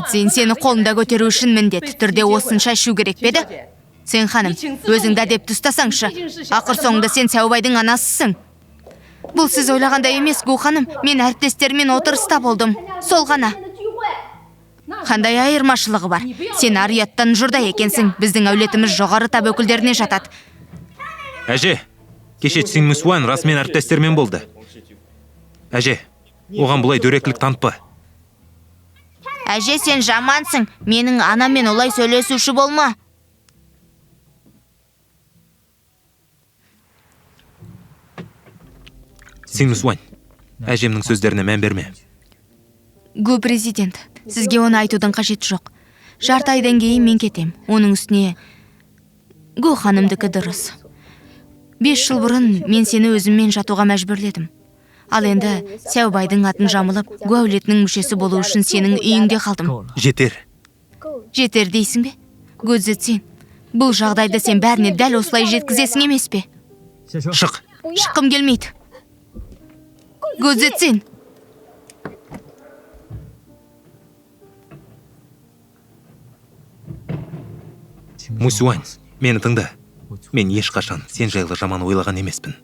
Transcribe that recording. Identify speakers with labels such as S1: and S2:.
S1: Цзин, сені қолында көтеру үшін міндетті түрде осынша ішу керек педі? Сен ханым, өзіңді әдепті ұстасаңшы. Ақыр соңында сен Сяобайдың анасысың. Бұл сіз ойлағандай емес, Гу ханым. Мен әріптестермен отырыста болдым. Сол ғана. Қандай айырмашылығы бар? Сен ар-ұяттан жұрда екенсің. Біздің әулетіміз жоғары тап өкілдеріне жатады.
S2: Әже, кеше Цин Мусуан расымен әріптестермен болды. Әже, оған бұлай дөрекілік танытпа.
S1: Әже, сен жамансың. Менің анаммен олай сөйлесуші болма.
S2: Цин Мусуан, әжемнің сөздеріне мән берме.
S1: Гу президент, сізге оны айтудың қажеті жоқ. Жарты айдан кейін мен кетем. Оның үстіне Гу ханымдікі дұрыс. 5 жыл бұрын мен сені өзіммен жатуға мәжбүрледім. Ал енді Сяобайдың атын жамылып, Гу әулетінің мүшесі болу үшін сенің үйіңде қалдым.
S2: Жетер.
S1: Жетер дейсің бе? Гу Цзин, бұл жағдайды сен бәріне дәл осылай жеткізесің емес пе?
S2: Шық.
S1: Шыққым келмейді. Гу Цзин.
S2: Мусуан, мені тыңда. Мен ешқашан сен жайлы жаман ойлаған емеспін.